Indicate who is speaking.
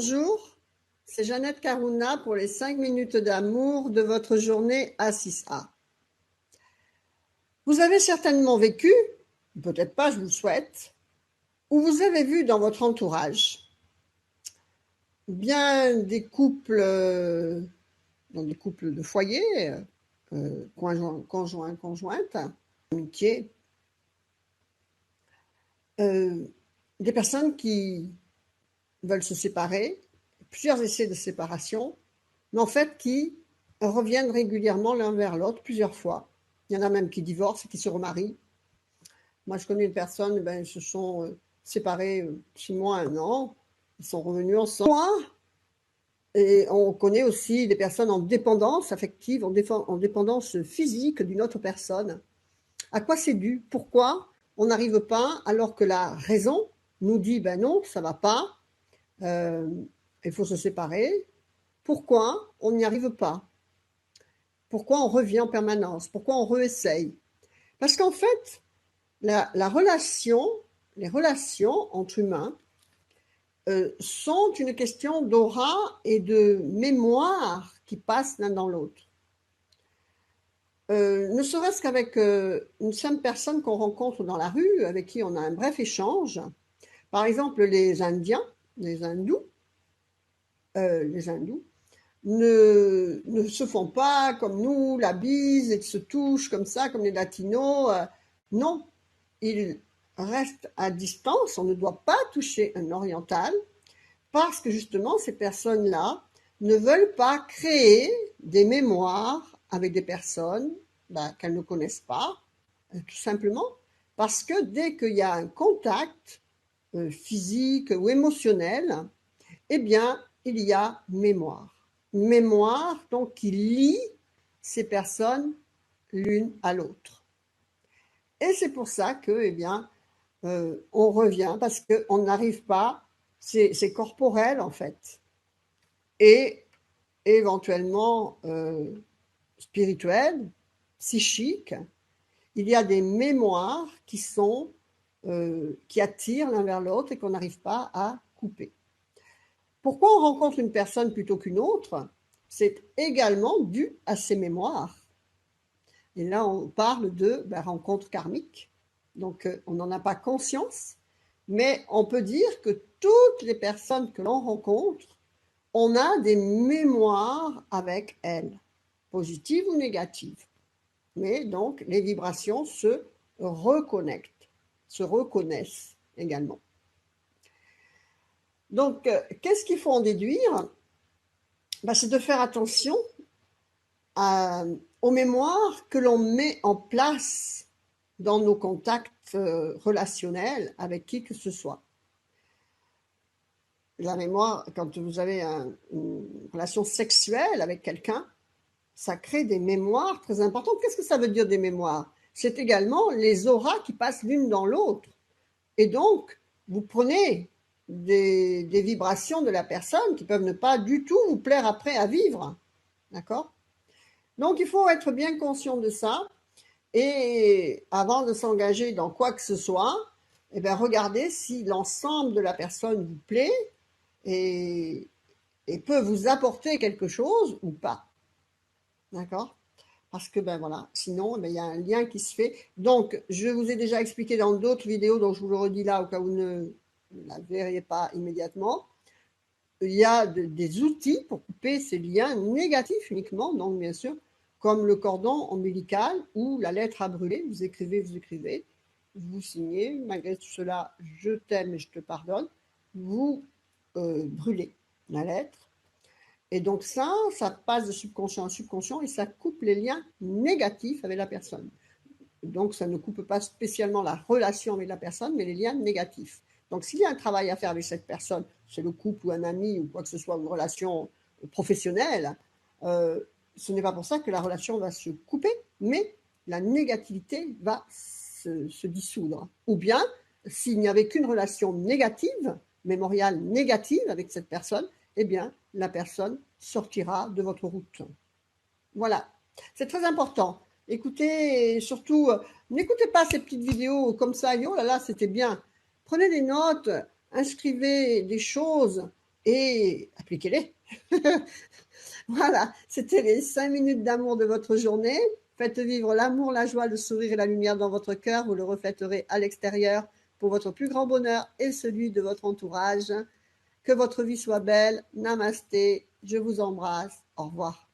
Speaker 1: Bonjour, c'est Jeannette Karouna pour les 5 minutes d'amour de votre journée A6A. Vous avez certainement vécu, peut-être pas, je vous le souhaite, ou vous avez vu dans votre entourage bien des couples, dans des couples de foyer, conjoints, conjointes, amitié, des personnes qui veulent se séparer, plusieurs essais de séparation, mais en fait qui reviennent régulièrement l'un vers l'autre plusieurs fois. Il y en a même qui divorcent et qui se remarient. Moi, je connais une personne, ils se sont séparés 6 mois, 1 an, ils sont revenus ensemble. Et on connaît aussi des personnes en dépendance affective, en dépendance physique d'une autre personne. À quoi c'est dû? Pourquoi on n'arrive pas, alors que la raison nous dit non, ça va pas, il faut se séparer. Pourquoi on n'y arrive pas? Pourquoi on revient en permanence? Pourquoi on réessaye? Parce qu'en fait, les relations entre humains sont une question d'aura et de mémoire qui passent l'un dans l'autre. Ne serait-ce qu'avec une simple personne qu'on rencontre dans la rue, avec qui on a un bref échange. Par exemple, les Indiens, les hindous, ne se font pas comme nous, la bise, et se touchent comme ça, comme les latinos. Non, ils restent à distance, on ne doit pas toucher un oriental, parce que justement, ces personnes-là ne veulent pas créer des mémoires avec des personnes qu'elles ne connaissent pas, tout simplement, parce que dès qu'il y a un contact physique ou émotionnel, eh bien, il y a mémoire. Mémoire, donc, qui lie ces personnes l'une à l'autre. Et c'est pour ça que, on revient, parce qu'on n'arrive pas, c'est corporel en fait, et éventuellement spirituel, psychique. Il y a des mémoires qui attirent l'un vers l'autre et qu'on n'arrive pas à couper. Pourquoi on rencontre une personne plutôt qu'une autre? C'est également dû à ces mémoires. Et là, on parle de rencontre karmique. Donc, on n'en a pas conscience, mais on peut dire que toutes les personnes que l'on rencontre, on a des mémoires avec elles, positives ou négatives. Mais donc, les vibrations se reconnectent, se reconnaissent également. Donc, qu'est-ce qu'il faut en déduire? C'est de faire attention aux mémoires que l'on met en place dans nos contacts relationnels avec qui que ce soit. La mémoire, quand vous avez une relation sexuelle avec quelqu'un, ça crée des mémoires très importantes. Qu'est-ce que ça veut dire des mémoires? C'est également les auras qui passent l'une dans l'autre. Et donc, vous prenez des vibrations de la personne qui peuvent ne pas du tout vous plaire après à vivre. D'accord? Donc, il faut être bien conscient de ça. Et avant de s'engager dans quoi que ce soit, regardez si l'ensemble de la personne vous plaît et peut vous apporter quelque chose ou pas. D'accord? Parce que sinon il y a un lien qui se fait. Donc, je vous ai déjà expliqué dans d'autres vidéos, donc je vous le redis là au cas où vous ne la verriez pas immédiatement. Il y a des outils pour couper ces liens négatifs uniquement, donc bien sûr, comme le cordon ombilical ou la lettre à brûler. Vous écrivez, vous signez, malgré tout cela, je t'aime et je te pardonne. Vous brûlez la lettre. Et donc ça passe de subconscient en subconscient et ça coupe les liens négatifs avec la personne. Donc ça ne coupe pas spécialement la relation avec la personne, mais les liens négatifs. Donc s'il y a un travail à faire avec cette personne, c'est le couple ou un ami ou quoi que ce soit, une relation professionnelle, ce n'est pas pour ça que la relation va se couper, mais la négativité va se dissoudre. Ou bien, s'il n'y avait qu'une relation négative, mémoriale négative avec cette personne, eh bien, la personne sortira de votre route. Voilà, c'est très important. Écoutez, surtout, n'écoutez pas ces petites vidéos comme ça, oh là là, c'était bien. Prenez des notes, inscrivez des choses et appliquez-les. Voilà, c'était les 5 minutes d'amour de votre journée. Faites vivre l'amour, la joie, le sourire et la lumière dans votre cœur. Vous le reflèterez à l'extérieur pour votre plus grand bonheur et celui de votre entourage. Que votre vie soit belle. Namasté. Je vous embrasse. Au revoir.